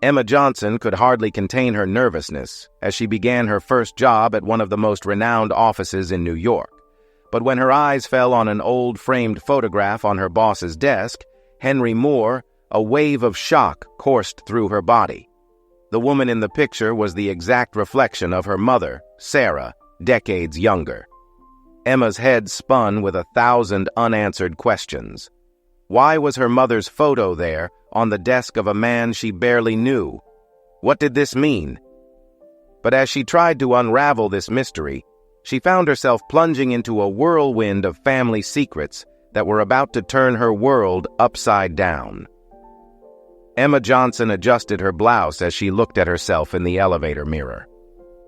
Emma Johnson could hardly contain her nervousness as she began her first job at one of the most renowned offices in New York. But when her eyes fell on an old framed photograph on her boss's desk, Henry Moore, a wave of shock coursed through her body. The woman in the picture was the exact reflection of her mother, Sarah, decades younger. Emma's head spun with 1,000 unanswered questions. Why was her mother's photo there on the desk of a man she barely knew? What did this mean? But as she tried to unravel this mystery, she found herself plunging into a whirlwind of family secrets that were about to turn her world upside down. Emma Johnson adjusted her blouse as she looked at herself in the elevator mirror.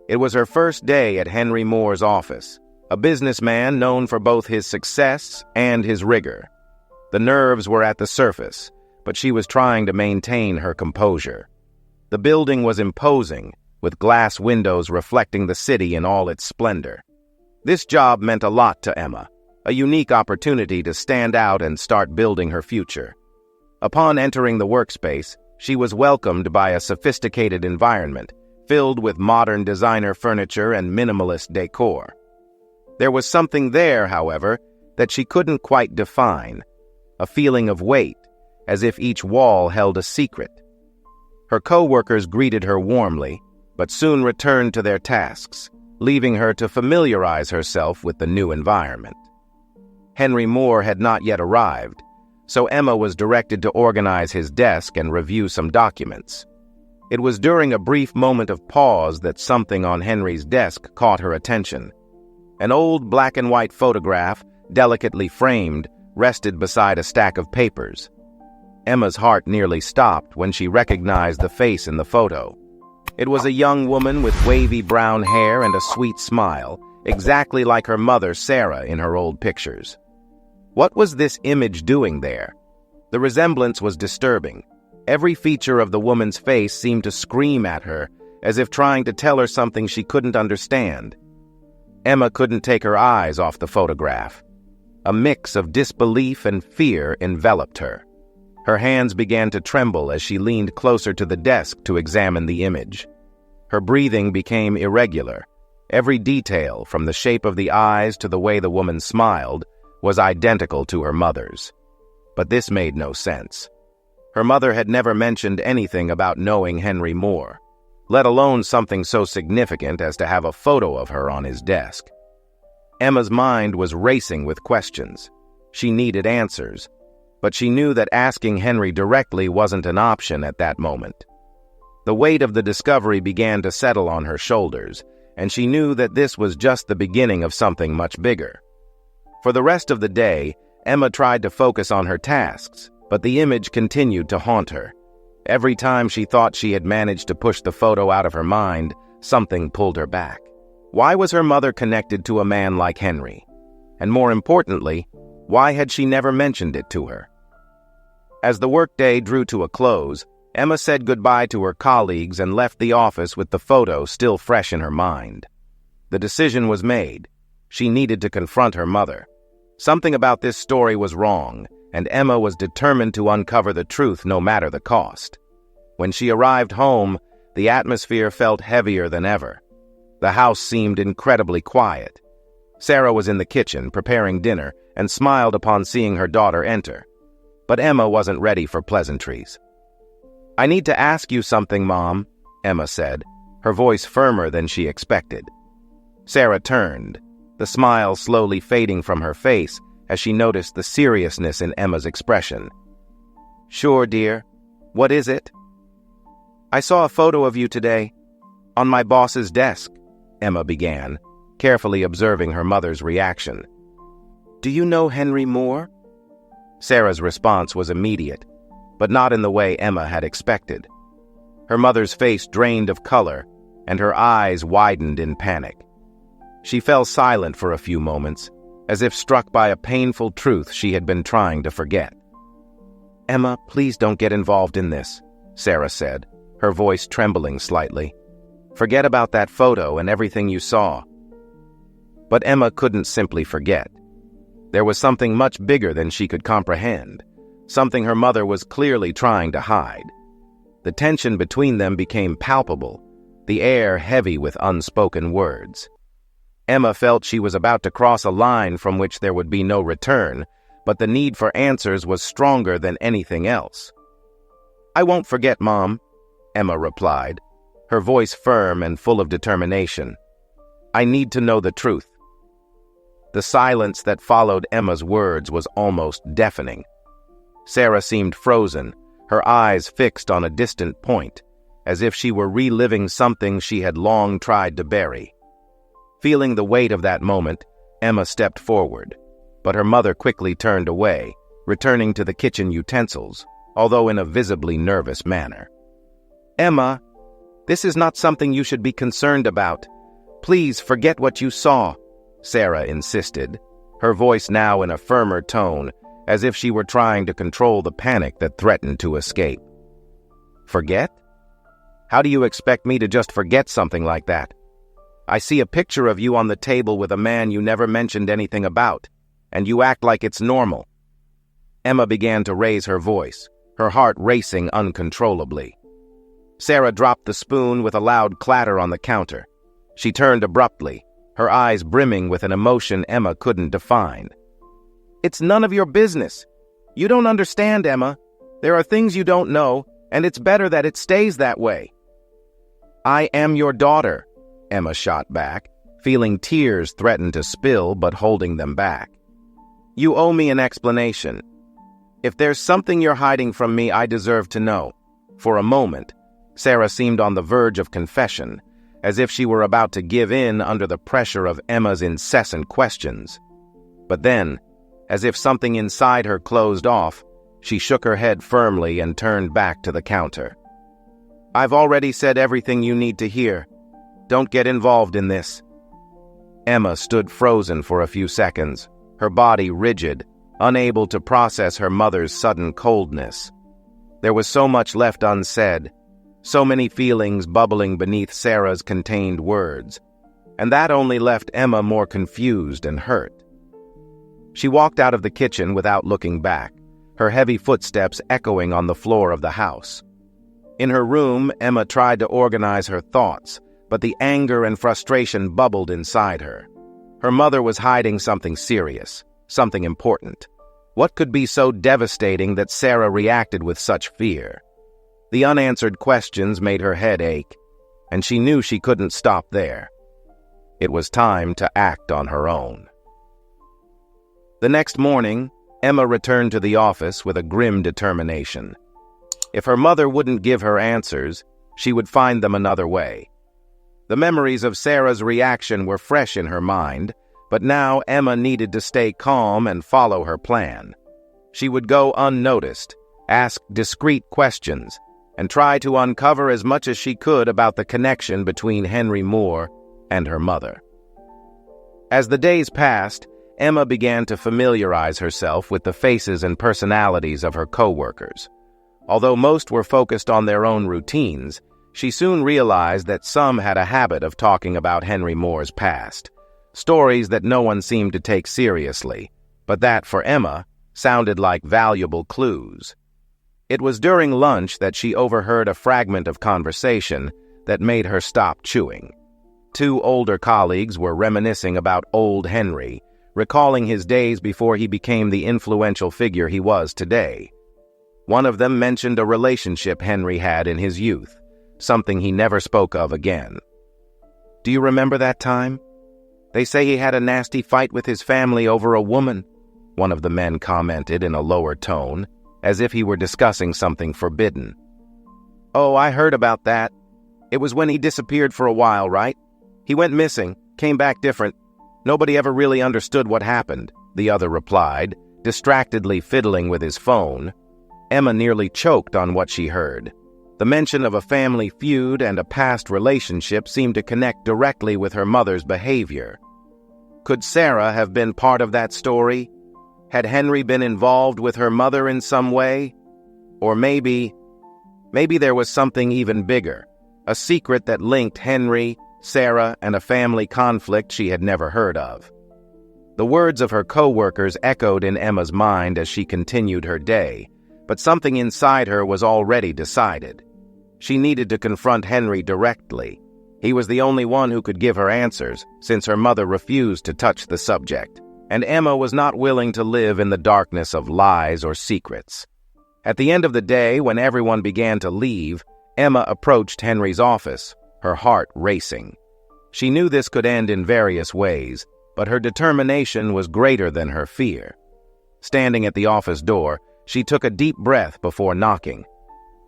It was her first day at Henry Moore's office, a businessman known for both his success and his rigor. The nerves were at the surface, but she was trying to maintain her composure. The building was imposing, with glass windows reflecting the city in all its splendor. This job meant a lot to Emma, a unique opportunity to stand out and start building her future. Upon entering the workspace, she was welcomed by a sophisticated environment filled with modern designer furniture and minimalist decor. There was something there, however, that she couldn't quite define, a feeling of weight, as if each wall held a secret. Her co-workers greeted her warmly, but soon returned to their tasks, leaving her to familiarize herself with the new environment. Henry Moore had not yet arrived, so Emma was directed to organize his desk and review some documents. It was during a brief moment of pause that something on Henry's desk caught her attention. An old black-and-white photograph, delicately framed, rested beside a stack of papers. Emma's heart nearly stopped when she recognized the face in the photo. It was a young woman with wavy brown hair and a sweet smile, exactly like her mother, Sarah, in her old pictures. What was this image doing there? The resemblance was disturbing. Every feature of the woman's face seemed to scream at her, as if trying to tell her something she couldn't understand. Emma couldn't take her eyes off the photograph. A mix of disbelief and fear enveloped her. Her hands began to tremble as she leaned closer to the desk to examine the image. Her breathing became irregular. Every detail, from the shape of the eyes to the way the woman smiled, was identical to her mother's. But this made no sense. Her mother had never mentioned anything about knowing Henry Moore, let alone something so significant as to have a photo of her on his desk. Emma's mind was racing with questions. She needed answers, but she knew that asking Henry directly wasn't an option at that moment. The weight of the discovery began to settle on her shoulders, and she knew that this was just the beginning of something much bigger. For the rest of the day, Emma tried to focus on her tasks, but the image continued to haunt her. Every time she thought she had managed to push the photo out of her mind, something pulled her back. Why was her mother connected to a man like Henry? And more importantly, why had she never mentioned it to her? As the workday drew to a close, Emma said goodbye to her colleagues and left the office with the photo still fresh in her mind. The decision was made. She needed to confront her mother. Something about this story was wrong, and Emma was determined to uncover the truth no matter the cost. When she arrived home, the atmosphere felt heavier than ever. The house seemed incredibly quiet. Sarah was in the kitchen preparing dinner and smiled upon seeing her daughter enter. But Emma wasn't ready for pleasantries. "I need to ask you something, Mom," Emma said, her voice firmer than she expected. Sarah turned, the smile slowly fading from her face as she noticed the seriousness in Emma's expression. "Sure, dear. What is it?" "I saw a photo of you today, on my boss's desk," Emma began, carefully observing her mother's reaction. "Do you know Henry Moore?" Sarah's response was immediate, but not in the way Emma had expected. Her mother's face drained of color, and her eyes widened in panic. She fell silent for a few moments, as if struck by a painful truth she had been trying to forget. "Emma, please don't get involved in this," Sarah said, her voice trembling slightly. "Forget about that photo and everything you saw." But Emma couldn't simply forget. There was something much bigger than she could comprehend, something her mother was clearly trying to hide. The tension between them became palpable, the air heavy with unspoken words. Emma felt she was about to cross a line from which there would be no return, but the need for answers was stronger than anything else. "I won't forget, Mom," Emma replied, her voice firm and full of determination. "I need to know the truth." The silence that followed Emma's words was almost deafening. Sarah seemed frozen, her eyes fixed on a distant point, as if she were reliving something she had long tried to bury. Feeling the weight of that moment, Emma stepped forward, but her mother quickly turned away, returning to the kitchen utensils, although in a visibly nervous manner. "Emma, this is not something you should be concerned about. Please forget what you saw," Sarah insisted, her voice now in a firmer tone, as if she were trying to control the panic that threatened to escape. "Forget? How do you expect me to just forget something like that? I see a picture of you on the table with a man you never mentioned anything about, and you act like it's normal." Emma began to raise her voice, her heart racing uncontrollably. Sarah dropped the spoon with a loud clatter on the counter. She turned abruptly, her eyes brimming with an emotion Emma couldn't define. "It's none of your business. You don't understand, Emma. There are things you don't know, and it's better that it stays that way." "I am your daughter," Emma shot back, feeling tears threaten to spill but holding them back. "You owe me an explanation. If there's something you're hiding from me, I deserve to know." For a moment, Sarah seemed on the verge of confession, as if she were about to give in under the pressure of Emma's incessant questions. But then, as if something inside her closed off, she shook her head firmly and turned back to the counter. "I've already said everything you need to hear. Don't get involved in this." Emma stood frozen for a few seconds, her body rigid, unable to process her mother's sudden coldness. There was so much left unsaid, so many feelings bubbling beneath Sarah's contained words, and that only left Emma more confused and hurt. She walked out of the kitchen without looking back, her heavy footsteps echoing on the floor of the house. In her room, Emma tried to organize her thoughts, but the anger and frustration bubbled inside her. Her mother was hiding something serious, something important. What could be so devastating that Sarah reacted with such fear? The unanswered questions made her head ache, and she knew she couldn't stop there. It was time to act on her own. The next morning, Emma returned to the office with a grim determination. If her mother wouldn't give her answers, she would find them another way. The memories of Sarah's reaction were fresh in her mind, but now Emma needed to stay calm and follow her plan. She would go unnoticed, ask discreet questions, and try to uncover as much as she could about the connection between Henry Moore and her mother. As the days passed, Emma began to familiarize herself with the faces and personalities of her co-workers. Although most were focused on their own routines, she soon realized that some had a habit of talking about Henry Moore's past, stories that no one seemed to take seriously, but that, for Emma, sounded like valuable clues. It was during lunch that she overheard a fragment of conversation that made her stop chewing. Two older colleagues were reminiscing about old Henry, recalling his days before he became the influential figure he was today. One of them mentioned a relationship Henry had in his youth, something he never spoke of again. "Do you remember that time? They say he had a nasty fight with his family over a woman," one of the men commented in a lower tone, as if he were discussing something forbidden. "Oh, I heard about that. It was when he disappeared for a while, right? He went missing, came back different. Nobody ever really understood what happened," the other replied, distractedly fiddling with his phone. Emma nearly choked on what she heard. The mention of a family feud and a past relationship seemed to connect directly with her mother's behavior. Could Sarah have been part of that story? Had Henry been involved with her mother in some way? Or maybe there was something even bigger, a secret that linked Henry, Sarah, and a family conflict she had never heard of. The words of her co-workers echoed in Emma's mind as she continued her day, but something inside her was already decided. She needed to confront Henry directly. He was the only one who could give her answers, since her mother refused to touch the subject, and Emma was not willing to live in the darkness of lies or secrets. At the end of the day, when everyone began to leave, Emma approached Henry's office, her heart racing. She knew this could end in various ways, but her determination was greater than her fear. Standing at the office door, she took a deep breath before knocking.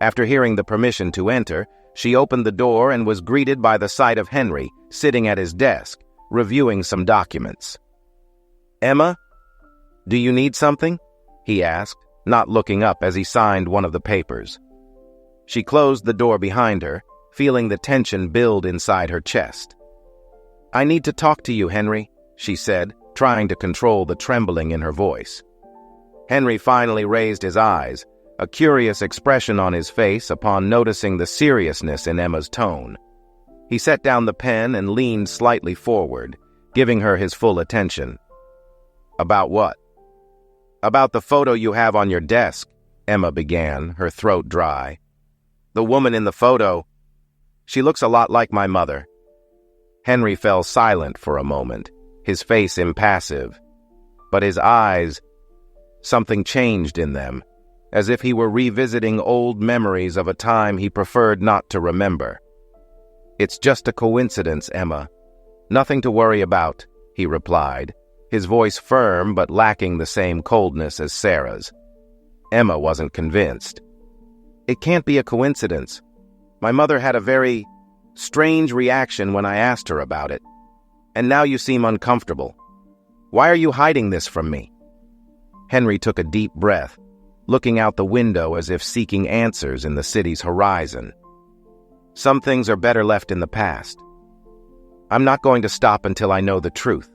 After hearing the permission to enter, she opened the door and was greeted by the sight of Henry sitting at his desk, reviewing some documents. "Emma, do you need something?" he asked, not looking up as he signed one of the papers. She closed the door behind her, feeling the tension build inside her chest. "I need to talk to you, Henry," she said, trying to control the trembling in her voice. Henry finally raised his eyes, a curious expression on his face upon noticing the seriousness in Emma's tone. He set down the pen and leaned slightly forward, giving her his full attention. "About what?" "About the photo you have on your desk," Emma began, her throat dry. "The woman in the photo, she looks a lot like my mother." Henry fell silent for a moment, his face impassive. But his eyes, something changed in them, as if he were revisiting old memories of a time he preferred not to remember. "It's just a coincidence, Emma. Nothing to worry about," he replied, his voice firm but lacking the same coldness as Sarah's. Emma wasn't convinced. "It can't be a coincidence. My mother had a very strange reaction when I asked her about it. And now you seem uncomfortable. Why are you hiding this from me?" Henry took a deep breath, looking out the window as if seeking answers in the city's horizon. "Some things are better left in the past. I'm not going to stop until I know the truth,"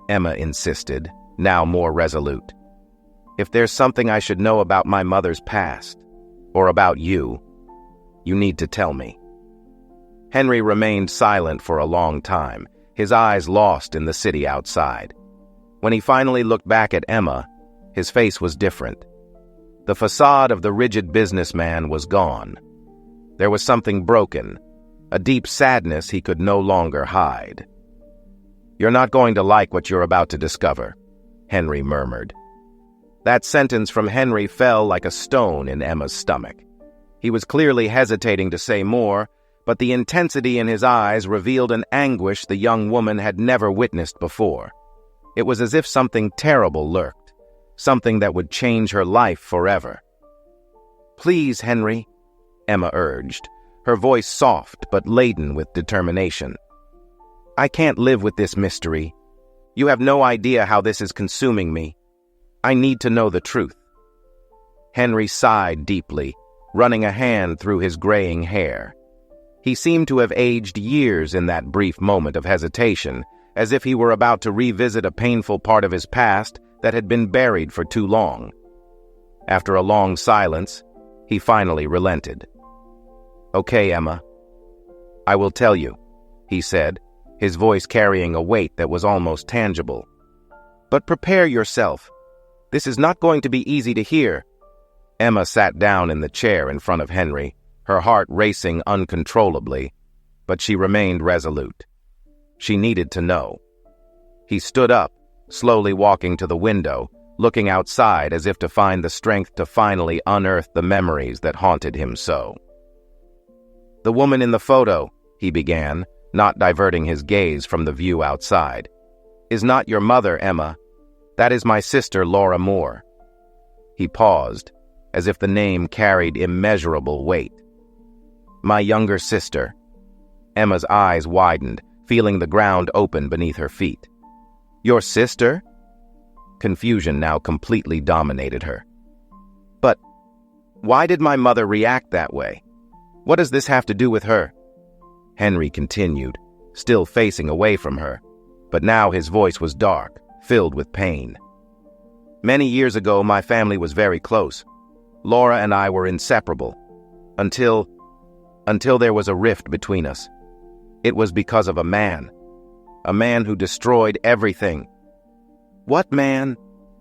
Emma insisted, now more resolute. "If there's something I should know about my mother's past, or about you, you need to tell me." Henry remained silent for a long time, his eyes lost in the city outside. When he finally looked back at Emma, his face was different. The facade of the rigid businessman was gone. There was something broken, a deep sadness he could no longer hide. "You're not going to like what you're about to discover," Henry murmured. That sentence from Henry fell like a stone in Emma's stomach. He was clearly hesitating to say more, but the intensity in his eyes revealed an anguish the young woman had never witnessed before. It was as if something terrible lurked, something that would change her life forever. "Please, Henry," Emma urged, her voice soft but laden with determination. "I can't live with this mystery. You have no idea how this is consuming me. I need to know the truth." Henry sighed deeply, running a hand through his graying hair. He seemed to have aged years in that brief moment of hesitation, as if he were about to revisit a painful part of his past that had been buried for too long. After a long silence, he finally relented. "Okay, Emma. I will tell you," he said, his voice carrying a weight that was almost tangible. "But prepare yourself. This is not going to be easy to hear." Emma sat down in the chair in front of Henry, her heart racing uncontrollably, but she remained resolute. She needed to know. He stood up, slowly walking to the window, looking outside as if to find the strength to finally unearth the memories that haunted him so. "The woman in the photo," he began, not diverting his gaze from the view outside, "is not your mother, Emma. That is my sister, Laura Moore." He paused, as if the name carried immeasurable weight. "My younger sister." Emma's eyes widened, feeling the ground open beneath her feet. "Your sister?" Confusion now completely dominated her. "But why did my mother react that way? What does this have to do with her?" Henry continued, still facing away from her, but now his voice was dark, filled with pain. "Many years ago, my family was very close. Laura and I were inseparable, until there was a rift between us. It was because of a man who destroyed everything." "What man?"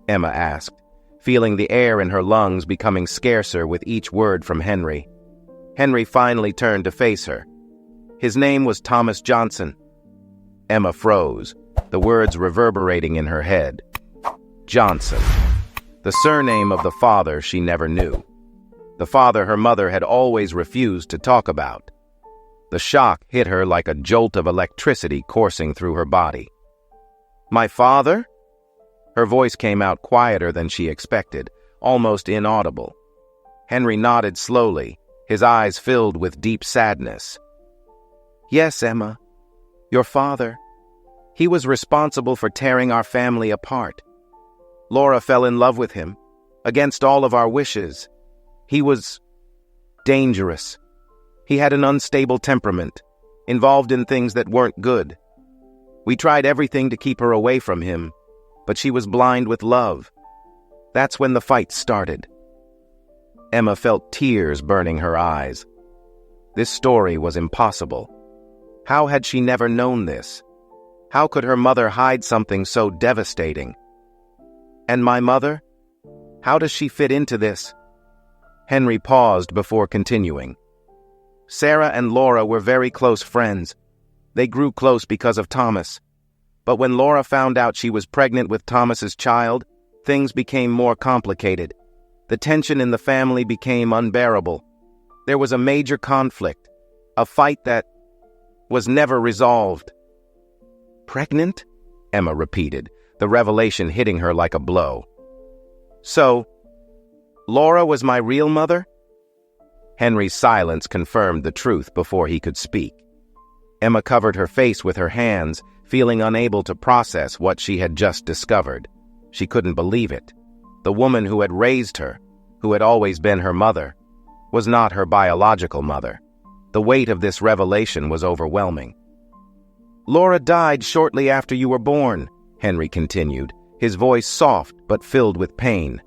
Emma asked, feeling the air in her lungs becoming scarcer with each word from Henry. Henry finally turned to face her. His name was Thomas Johnson. Emma froze, the words reverberating in her head. Johnson. The surname of the father she never knew. The father her mother had always refused to talk about. The shock hit her like a jolt of electricity coursing through her body. My father? Her voice came out quieter than she expected, almost inaudible. Henry nodded slowly, his eyes filled with deep sadness. Yes, Emma. Your father. He was responsible for tearing our family apart. Laura fell in love with him, against all of our wishes. He was dangerous. He had an unstable temperament, involved in things that weren't good. We tried everything to keep her away from him, but she was blind with love. That's when the fight started. Emma felt tears burning her eyes. This story was impossible. How had she never known this? How could her mother hide something so devastating? And my mother? How does she fit into this? Henry paused before continuing. Sarah and Laura were very close friends. They grew close because of Thomas. But when Laura found out she was pregnant with Thomas's child, things became more complicated. The tension in the family became unbearable. There was a major conflict, a fight that was never resolved. Pregnant? Emma repeated, the revelation hitting her like a blow. So, Laura was my real mother? Henry's silence confirmed the truth before he could speak. Emma covered her face with her hands, feeling unable to process what she had just discovered. She couldn't believe it. The woman who had raised her, who had always been her mother, was not her biological mother. The weight of this revelation was overwhelming. Laura died shortly after you were born, Henry continued, his voice soft but filled with pain.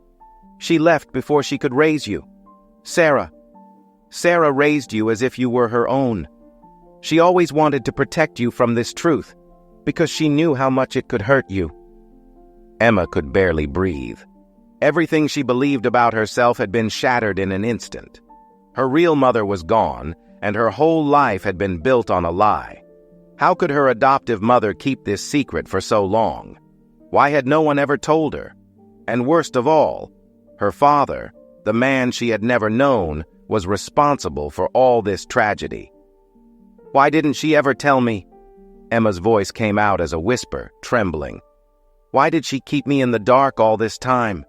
She left before she could raise you. Sarah raised you as if you were her own. She always wanted to protect you from this truth, because she knew how much it could hurt you. Emma could barely breathe. Everything she believed about herself had been shattered in an instant. Her real mother was gone, and her whole life had been built on a lie. How could her adoptive mother keep this secret for so long? Why had no one ever told her? And worst of all, her father, the man she had never known, was responsible for all this tragedy. Why didn't she ever tell me? Emma's voice came out as a whisper, trembling. Why did she keep me in the dark all this time?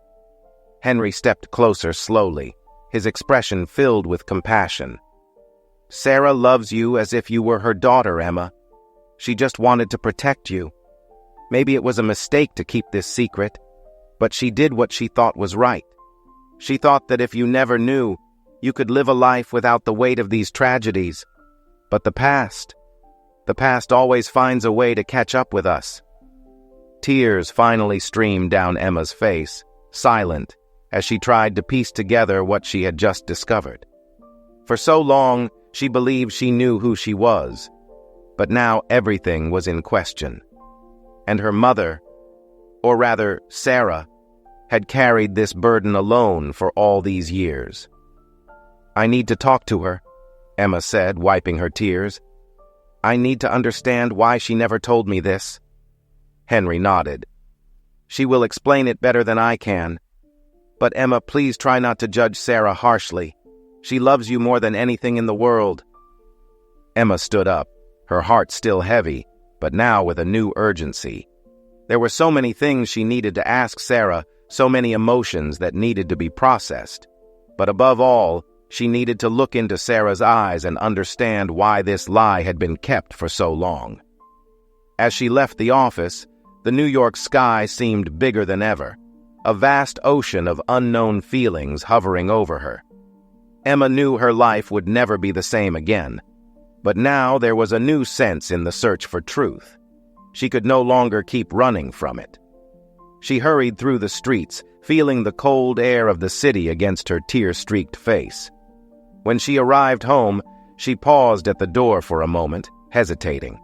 Henry stepped closer slowly, his expression filled with compassion. Sarah loves you as if you were her daughter, Emma. She just wanted to protect you. Maybe it was a mistake to keep this secret, but she did what she thought was right. She thought that if you never knew, you could live a life without the weight of these tragedies. But the past always finds a way to catch up with us. Tears finally streamed down Emma's face, silent, as she tried to piece together what she had just discovered. For so long, she believed she knew who she was, but now everything was in question. And her mother, or rather Sarah, had carried this burden alone for all these years. I need to talk to her, Emma said, wiping her tears. I need to understand why she never told me this. Henry nodded. She will explain it better than I can. But Emma, please try not to judge Sarah harshly. She loves you more than anything in the world. Emma stood up, her heart still heavy, but now with a new urgency. There were so many things she needed to ask Sarah, so many emotions that needed to be processed. But above all, she needed to look into Sarah's eyes and understand why this lie had been kept for so long. As she left the office, the New York sky seemed bigger than ever, a vast ocean of unknown feelings hovering over her. Emma knew her life would never be the same again, but now there was a new sense in the search for truth. She could no longer keep running from it. She hurried through the streets, feeling the cold air of the city against her tear-streaked face. When she arrived home, she paused at the door for a moment, hesitating.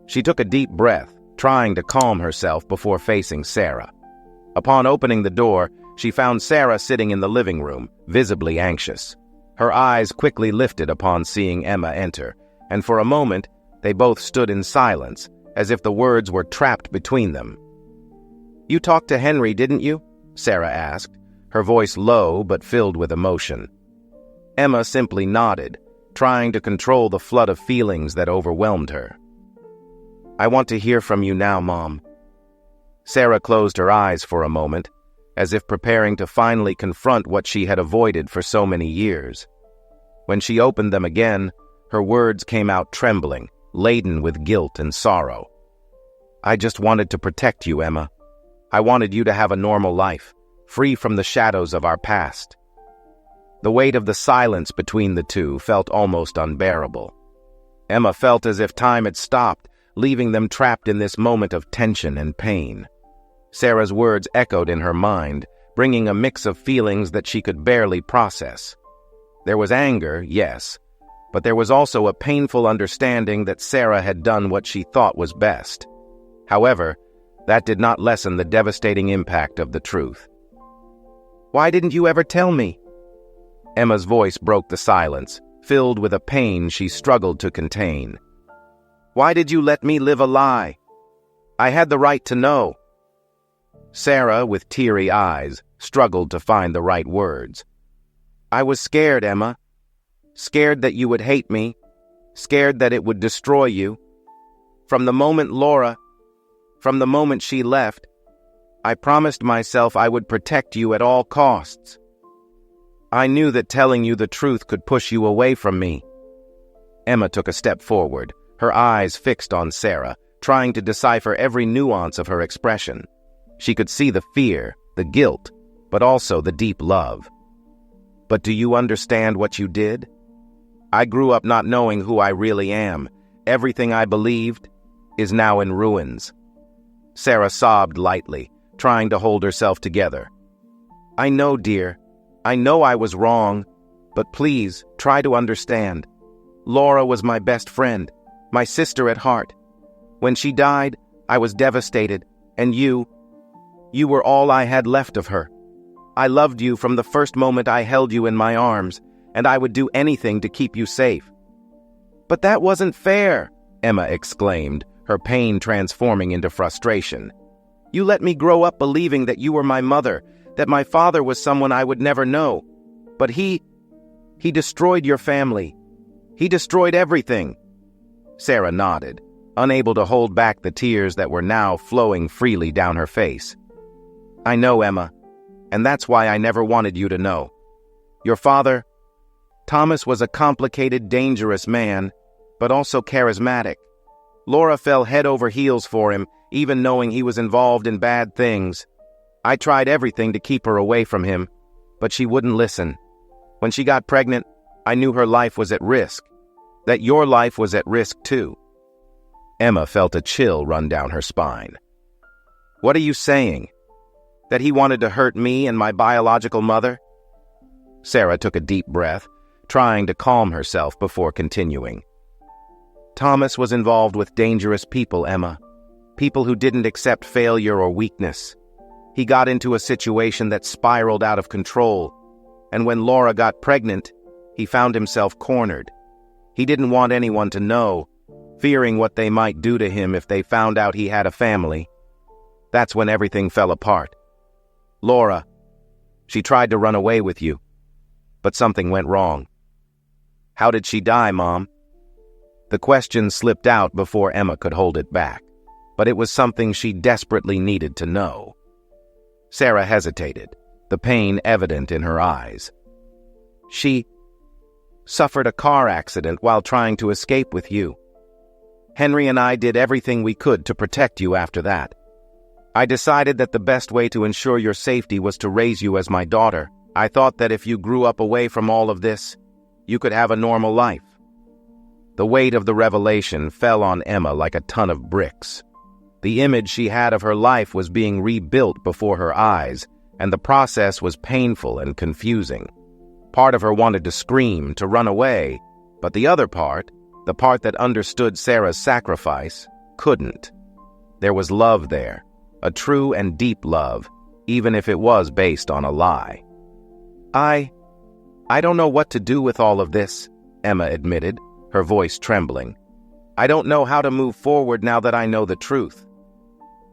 She took a deep breath, trying to calm herself before facing Sarah. Upon opening the door, she found Sarah sitting in the living room, visibly anxious. Her eyes quickly lifted upon seeing Emma enter, and for a moment they both stood in silence, as if the words were trapped between them. "You talked to Henry, didn't you?" Sarah asked, her voice low but filled with emotion. Emma simply nodded, trying to control the flood of feelings that overwhelmed her. "I want to hear from you now, Mom." Sarah closed her eyes for a moment, as if preparing to finally confront what she had avoided for so many years. When she opened them again, her words came out trembling, laden with guilt and sorrow. "I just wanted to protect you, Emma. I wanted you to have a normal life, free from the shadows of our past." The weight of the silence between the two felt almost unbearable. Emma felt as if time had stopped, leaving them trapped in this moment of tension and pain. Sarah's words echoed in her mind, bringing a mix of feelings that she could barely process. There was anger, yes, but there was also a painful understanding that Sarah had done what she thought was best. However, that did not lessen the devastating impact of the truth. "Why didn't you ever tell me?" Emma's voice broke the silence, filled with a pain she struggled to contain. "Why did you let me live a lie? I had the right to know." Sarah, with teary eyes, struggled to find the right words. "I was scared, Emma. Scared that you would hate me. Scared that it would destroy you. From the moment she left, I promised myself I would protect you at all costs. I knew that telling you the truth could push you away from me." Emma took a step forward, her eyes fixed on Sarah, trying to decipher every nuance of her expression. She could see the fear, the guilt, but also the deep love. "But do you understand what you did? I grew up not knowing who I really am. Everything I believed is now in ruins." Sarah sobbed lightly, trying to hold herself together. "I know, dear. I know I was wrong, but please try to understand. Laura was my best friend, my sister at heart. When she died, I was devastated, and you were all I had left of her. I loved you from the first moment I held you in my arms, and I would do anything to keep you safe." "But that wasn't fair," Emma exclaimed, her pain transforming into frustration. "You let me grow up believing that you were my mother, that my father was someone I would never know. But he destroyed your family. He destroyed everything." Sarah nodded, unable to hold back the tears that were now flowing freely down her face. "I know, Emma, and that's why I never wanted you to know. Your father, Thomas, was a complicated, dangerous man, but also charismatic. Laura fell head over heels for him, even knowing he was involved in bad things. I tried everything to keep her away from him, but she wouldn't listen. When she got pregnant, I knew her life was at risk, that your life was at risk too." Emma felt a chill run down her spine. "What are you saying? That he wanted to hurt me and my biological mother?" Sarah took a deep breath, trying to calm herself before continuing. "Thomas was involved with dangerous people, Emma. People who didn't accept failure or weakness. He got into a situation that spiraled out of control, and when Laura got pregnant, he found himself cornered. He didn't want anyone to know, fearing what they might do to him if they found out he had a family. That's when everything fell apart. Laura, she tried to run away with you, but something went wrong." "How did she die, Mom?" The question slipped out before Emma could hold it back, but it was something she desperately needed to know. Sarah hesitated, the pain evident in her eyes. "She suffered a car accident while trying to escape with you. Henry and I did everything we could to protect you after that. I decided that the best way to ensure your safety was to raise you as my daughter. I thought that if you grew up away from all of this, you could have a normal life." The weight of the revelation fell on Emma like a ton of bricks. The image she had of her life was being rebuilt before her eyes, and the process was painful and confusing. Part of her wanted to scream, to run away, but the other part, the part that understood Sarah's sacrifice, couldn't. There was love there, a true and deep love, even if it was based on a lie. I don't know what to do with all of this, Emma admitted, her voice trembling. I don't know how to move forward now that I know the truth.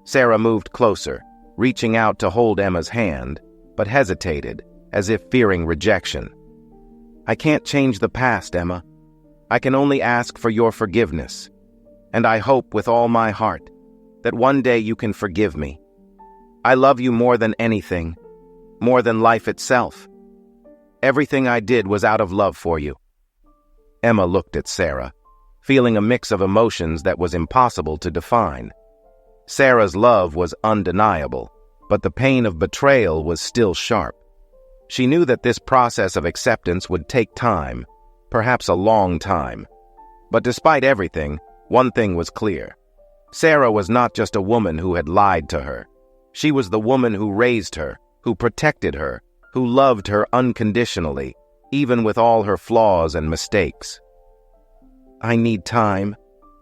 Sarah moved closer, reaching out to hold Emma's hand, but hesitated, as if fearing rejection. I can't change the past, Emma. I can only ask for your forgiveness, and I hope with all my heart that one day you can forgive me. I love you more than anything, more than life itself. Everything I did was out of love for you. Emma looked at Sarah, feeling a mix of emotions that was impossible to define. Sarah's love was undeniable, but the pain of betrayal was still sharp. She knew that this process of acceptance would take time, perhaps a long time. But despite everything, one thing was clear. Sarah was not just a woman who had lied to her. She was the woman who raised her, who protected her, who loved her unconditionally, even with all her flaws and mistakes. I need time,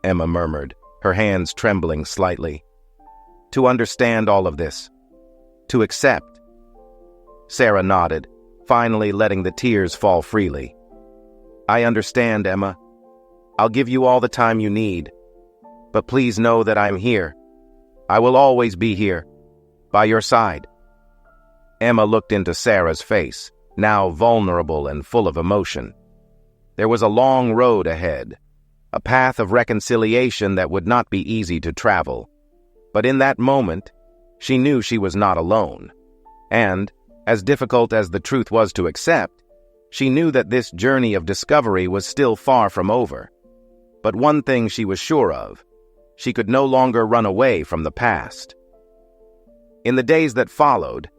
Emma murmured, her hands trembling slightly. To understand all of this. To accept. Sarah nodded, finally letting the tears fall freely. I understand, Emma. I'll give you all the time you need. But please know that I'm here. I will always be here, by your side. Emma looked into Sarah's face, now vulnerable and full of emotion. There was a long road ahead, a path of reconciliation that would not be easy to travel. But in that moment, she knew she was not alone. And, as difficult as the truth was to accept, she knew that this journey of discovery was still far from over. But one thing she was sure of: she could no longer run away from the past. In the days that followed,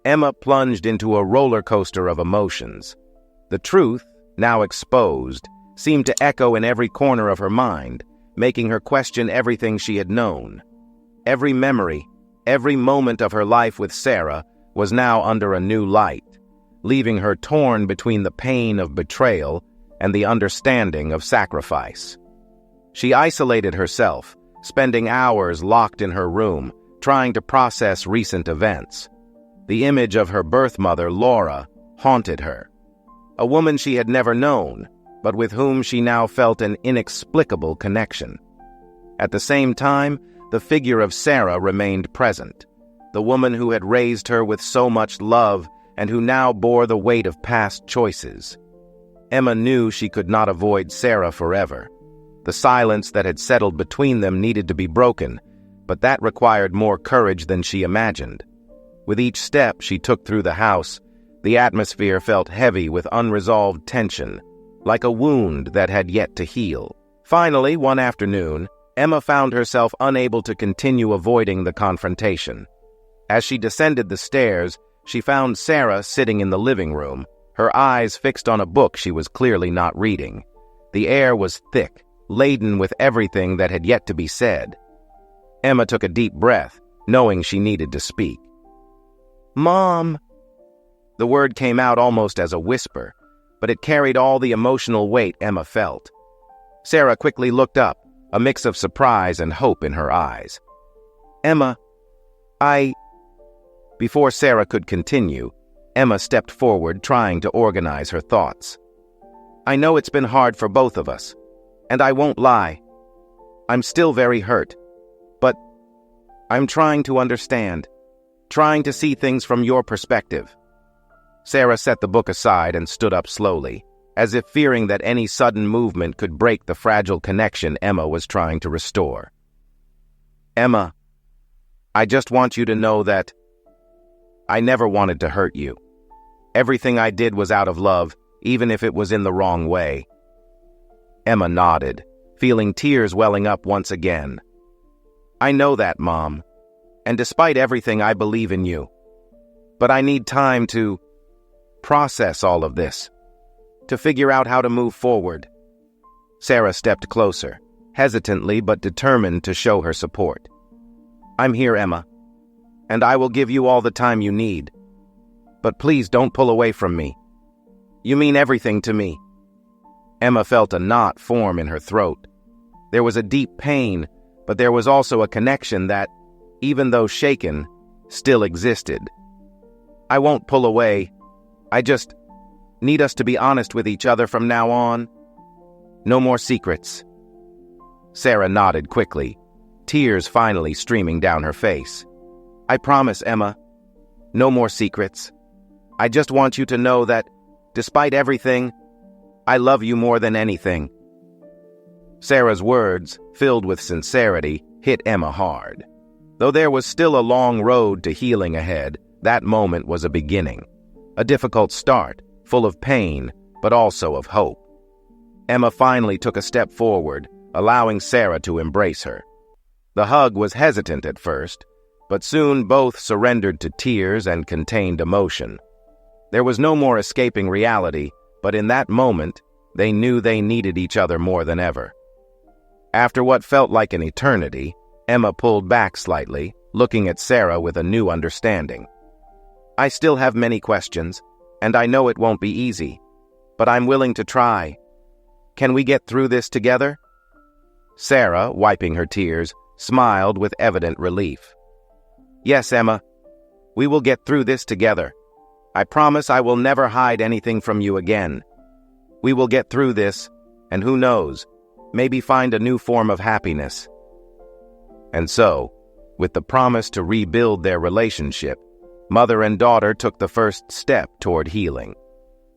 Emma plunged into a roller coaster of emotions. The truth, now exposed, seemed to echo in every corner of her mind, making her question everything she had known. Every memory, every moment of her life with Sarah was now under a new light, leaving her torn between the pain of betrayal and the understanding of sacrifice. She isolated herself, spending hours locked in her room, trying to process recent events. The image of her birth mother, Laura, haunted her. A woman she had never known, but with whom she now felt an inexplicable connection. At the same time, the figure of Sarah remained present, the woman who had raised her with so much love and who now bore the weight of past choices. Emma knew she could not avoid Sarah forever. The silence that had settled between them needed to be broken, but that required more courage than she imagined. With each step she took through the house, the atmosphere felt heavy with unresolved tension, like a wound that had yet to heal. Finally, one afternoon, Emma found herself unable to continue avoiding the confrontation. As she descended the stairs, she found Sarah sitting in the living room, her eyes fixed on a book she was clearly not reading. The air was thick, laden with everything that had yet to be said. Emma took a deep breath, knowing she needed to speak. "Mom!" The word came out almost as a whisper, but it carried all the emotional weight Emma felt. Sarah quickly looked up, a mix of surprise and hope in her eyes. "Emma, Before Sarah could continue, Emma stepped forward, trying to organize her thoughts. "I know it's been hard for both of us, and I won't lie. I'm still very hurt, but I'm trying to understand, trying to see things from your perspective." Sarah set the book aside and stood up slowly, as if fearing that any sudden movement could break the fragile connection Emma was trying to restore. "Emma, I just want you to know that I never wanted to hurt you. Everything I did was out of love, even if it was in the wrong way." Emma nodded, feeling tears welling up once again. "I know that, Mom, and despite everything, I believe in you. But I need time to process all of this, to figure out how to move forward." Sarah stepped closer, hesitantly but determined to show her support. "I'm here, Emma, and I will give you all the time you need. But please don't pull away from me. You mean everything to me." Emma felt a knot form in her throat. There was a deep pain, but there was also a connection that, even though shaken, still existed. "I won't pull away. Need us to be honest with each other from now on? No more secrets." Sarah nodded quickly, tears finally streaming down her face. "I promise, Emma. No more secrets. I just want you to know that, despite everything, I love you more than anything." Sarah's words, filled with sincerity, hit Emma hard. Though there was still a long road to healing ahead, that moment was a beginning. A difficult start, full of pain, but also of hope. Emma finally took a step forward, allowing Sarah to embrace her. The hug was hesitant at first, but soon both surrendered to tears and contained emotion. There was no more escaping reality, but in that moment, they knew they needed each other more than ever. After what felt like an eternity, Emma pulled back slightly, looking at Sarah with a new understanding. "I still have many questions, and I know it won't be easy, but I'm willing to try. Can we get through this together?" Sarah, wiping her tears, smiled with evident relief. "Yes, Emma. We will get through this together. I promise I will never hide anything from you again. We will get through this, and who knows, maybe find a new form of happiness." And so, with the promise to rebuild their relationship, mother and daughter took the first step toward healing.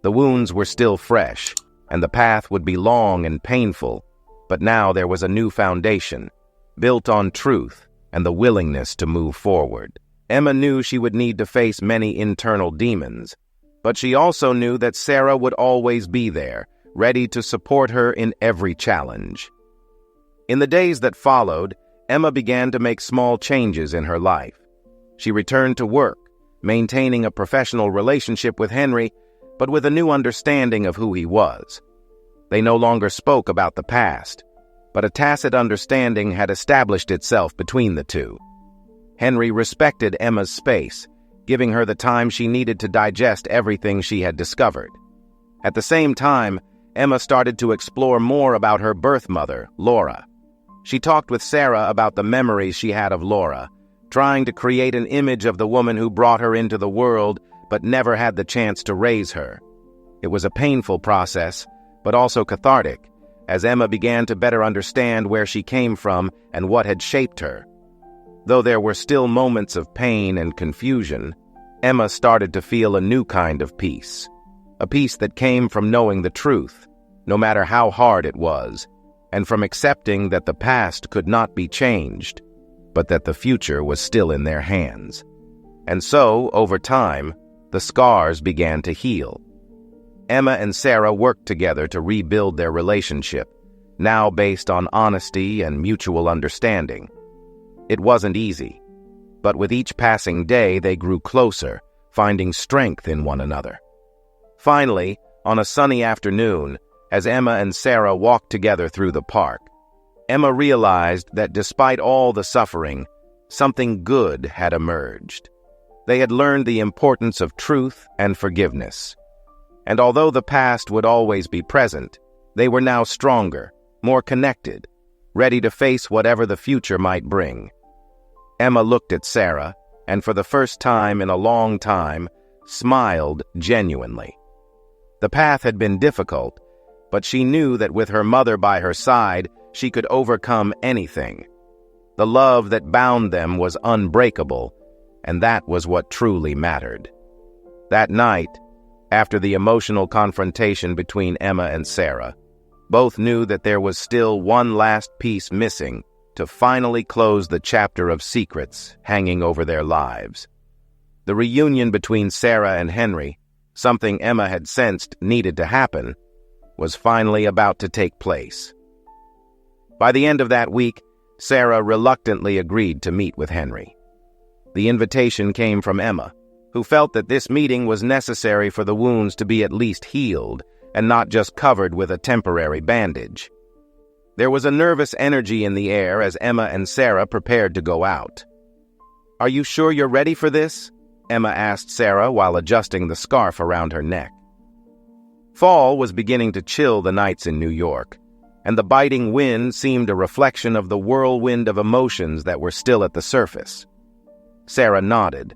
The wounds were still fresh, and the path would be long and painful, but now there was a new foundation, built on truth and the willingness to move forward. Emma knew she would need to face many internal demons, but she also knew that Sarah would always be there, ready to support her in every challenge. In the days that followed, Emma began to make small changes in her life. She returned to work, maintaining a professional relationship with Henry, but with a new understanding of who he was. They no longer spoke about the past, but a tacit understanding had established itself between the two. Henry respected Emma's space, giving her the time she needed to digest everything she had discovered. At the same time, Emma started to explore more about her birth mother, Laura. She talked with Sarah about the memories she had of Laura, trying to create an image of the woman who brought her into the world but never had the chance to raise her. It was a painful process, but also cathartic, as Emma began to better understand where she came from and what had shaped her. Though there were still moments of pain and confusion, Emma started to feel a new kind of peace. A peace that came from knowing the truth, no matter how hard it was, and from accepting that the past could not be changed, but that the future was still in their hands. And so, over time, the scars began to heal. Emma and Sarah worked together to rebuild their relationship, now based on honesty and mutual understanding. It wasn't easy, but with each passing day they grew closer, finding strength in one another. Finally, on a sunny afternoon, as Emma and Sarah walked together through the park, Emma realized that despite all the suffering, something good had emerged. They had learned the importance of truth and forgiveness. And although the past would always be present, they were now stronger, more connected, ready to face whatever the future might bring. Emma looked at Sarah, and for the first time in a long time, smiled genuinely. The path had been difficult, but she knew that with her mother by her side, she could overcome anything. The love that bound them was unbreakable, and that was what truly mattered. That night, after the emotional confrontation between Emma and Sarah, both knew that there was still one last piece missing to finally close the chapter of secrets hanging over their lives. The reunion between Sarah and Henry, something Emma had sensed needed to happen, was finally about to take place. By the end of that week, Sarah reluctantly agreed to meet with Henry. The invitation came from Emma, who felt that this meeting was necessary for the wounds to be at least healed and not just covered with a temporary bandage. There was a nervous energy in the air as Emma and Sarah prepared to go out. "Are you sure you're ready for this?" Emma asked Sarah while adjusting the scarf around her neck. Fall was beginning to chill the nights in New York, and the biting wind seemed a reflection of the whirlwind of emotions that were still at the surface. Sarah nodded,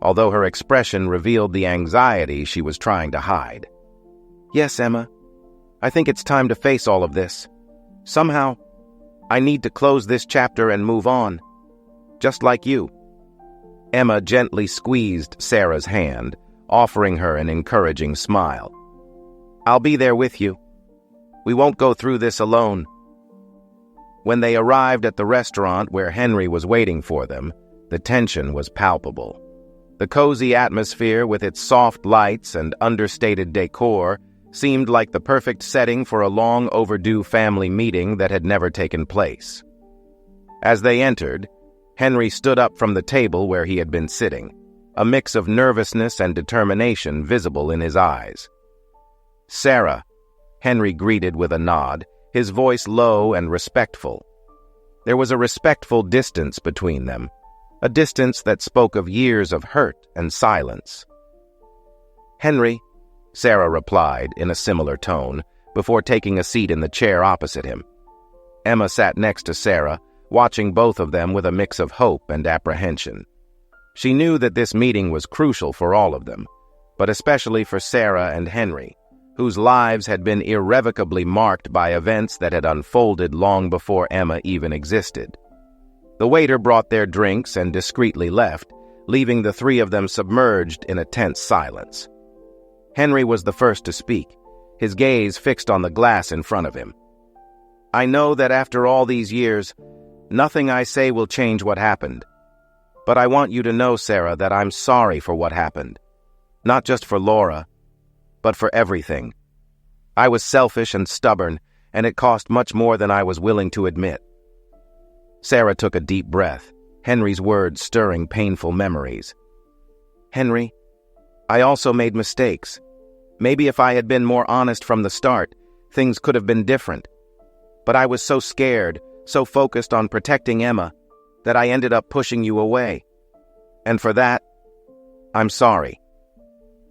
although her expression revealed the anxiety she was trying to hide. Yes, Emma. I think it's time to face all of this. Somehow, I need to close this chapter and move on. Just like you. Emma gently squeezed Sarah's hand, offering her an encouraging smile. I'll be there with you. We won't go through this alone. When they arrived at the restaurant where Henry was waiting for them, the tension was palpable. The cozy atmosphere with its soft lights and understated decor seemed like the perfect setting for a long-overdue family meeting that had never taken place. As they entered, Henry stood up from the table where he had been sitting, a mix of nervousness and determination visible in his eyes. "Sarah," Henry greeted with a nod, his voice low and respectful. There was a respectful distance between them, a distance that spoke of years of hurt and silence. "Henry," Sarah replied in a similar tone, before taking a seat in the chair opposite him. Emma sat next to Sarah, watching both of them with a mix of hope and apprehension. She knew that this meeting was crucial for all of them, but especially for Sarah and Henry, whose lives had been irrevocably marked by events that had unfolded long before Emma even existed. The waiter brought their drinks and discreetly left, leaving the three of them submerged in a tense silence. Henry was the first to speak, his gaze fixed on the glass in front of him. "I know that after all these years, nothing I say will change what happened. But I want you to know, Sarah, that I'm sorry for what happened. Not just for Laura, but for everything. I was selfish and stubborn, and it cost much more than I was willing to admit." Sarah took a deep breath, Henry's words stirring painful memories. "Henry, I also made mistakes. Maybe if I had been more honest from the start, things could have been different. But I was so scared, so focused on protecting Emma, that I ended up pushing you away. And for that, I'm sorry."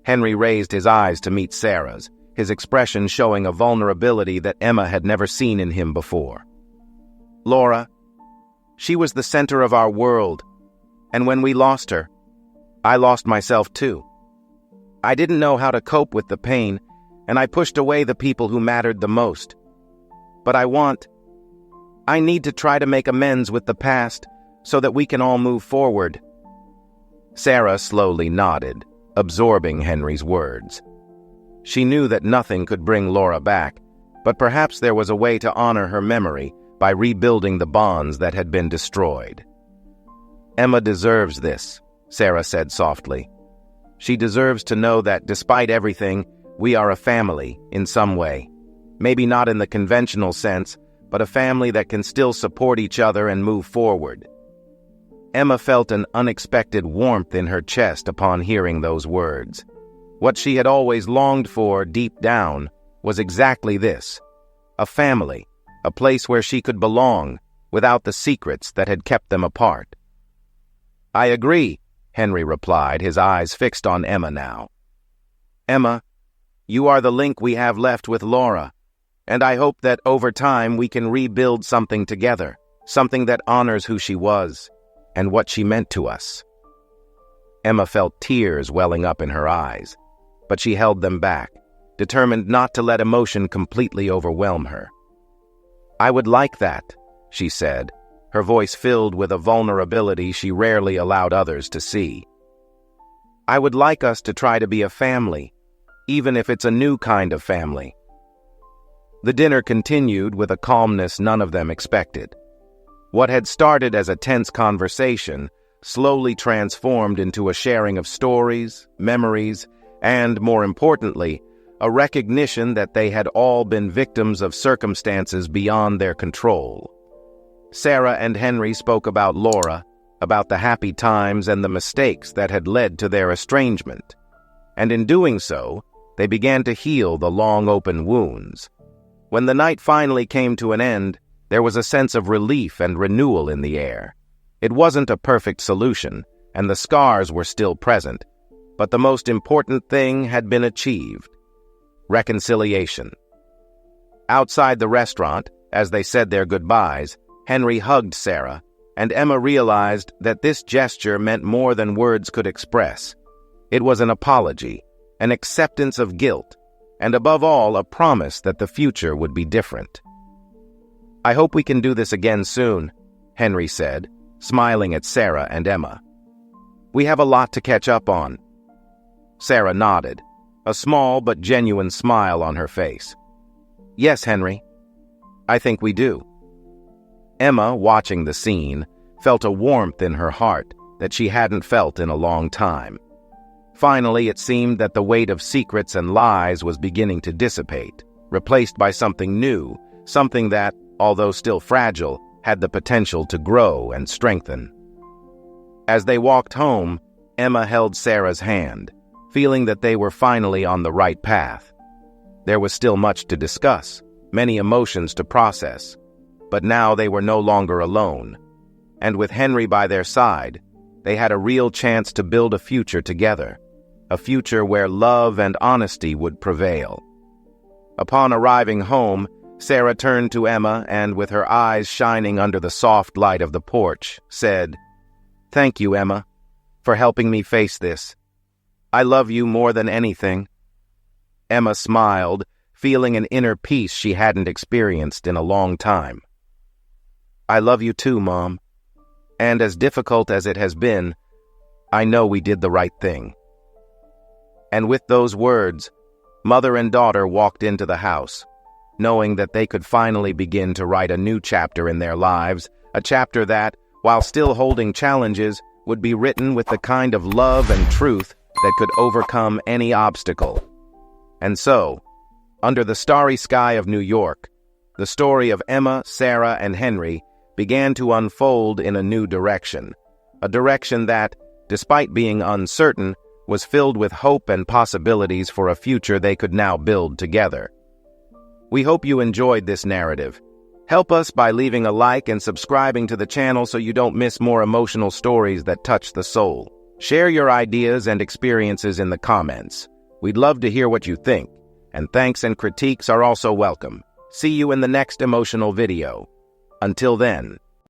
Henry raised his eyes to meet Sarah's, his expression showing a vulnerability that Emma had never seen in him before. "Laura, she was the center of our world, and when we lost her, I lost myself too. I didn't know how to cope with the pain, and I pushed away the people who mattered the most. But I need to try to make amends with the past so that we can all move forward." Sarah slowly nodded, absorbing Henry's words. She knew that nothing could bring Laura back, but perhaps there was a way to honor her memory by rebuilding the bonds that had been destroyed. "Emma deserves this," Sarah said softly. "She deserves to know that despite everything, we are a family in some way. Maybe not in the conventional sense, but a family that can still support each other and move forward." Emma felt an unexpected warmth in her chest upon hearing those words. What she had always longed for deep down was exactly this: a family, a place where she could belong, without the secrets that had kept them apart. "I agree," Henry replied, his eyes fixed on Emma now. "Emma, you are the link we have left with Laura, and I hope that over time we can rebuild something together, something that honors who she was and what she meant to us." Emma felt tears welling up in her eyes, but she held them back, determined not to let emotion completely overwhelm her. "I would like that," she said, her voice filled with a vulnerability she rarely allowed others to see. "I would like us to try to be a family, even if it's a new kind of family." The dinner continued with a calmness none of them expected. What had started as a tense conversation slowly transformed into a sharing of stories, memories, and, more importantly, a recognition that they had all been victims of circumstances beyond their control. Sarah and Henry spoke about Laura, about the happy times and the mistakes that had led to their estrangement, and in doing so, they began to heal the long open wounds. When the night finally came to an end, there was a sense of relief and renewal in the air. It wasn't a perfect solution, and the scars were still present, but the most important thing had been achieved: reconciliation. Outside the restaurant, as they said their goodbyes, Henry hugged Sarah, and Emma realized that this gesture meant more than words could express. It was an apology, an acceptance of guilt, and above all, a promise that the future would be different. "I hope we can do this again soon," Henry said, smiling at Sarah and Emma. "We have a lot to catch up on." Sarah nodded, a small but genuine smile on her face. "Yes, Henry, I think we do." Emma, watching the scene, felt a warmth in her heart that she hadn't felt in a long time. Finally, it seemed that the weight of secrets and lies was beginning to dissipate, replaced by something new, something that, although still fragile, had the potential to grow and strengthen. As they walked home, Emma held Sarah's hand, feeling that they were finally on the right path. There was still much to discuss, many emotions to process, but now they were no longer alone. And with Henry by their side, they had a real chance to build a future together, a future where love and honesty would prevail. Upon arriving home, Sarah turned to Emma and, with her eyes shining under the soft light of the porch, said, "Thank you, Emma, for helping me face this. I love you more than anything." Emma smiled, feeling an inner peace she hadn't experienced in a long time. "I love you too, Mom. And as difficult as it has been, I know we did the right thing." And with those words, mother and daughter walked into the house, knowing that they could finally begin to write a new chapter in their lives, a chapter that, while still holding challenges, would be written with the kind of love and truth that could overcome any obstacle. And so, under the starry sky of New York, the story of Emma, Sarah, and Henry began to unfold in a new direction, a direction that, despite being uncertain, was filled with hope and possibilities for a future they could now build together. We hope you enjoyed this narrative. Help us by leaving a like and subscribing to the channel so you don't miss more emotional stories that touch the soul. Share your ideas and experiences in the comments. We'd love to hear what you think, and thanks and critiques are also welcome. See you in the next emotional video. Until then,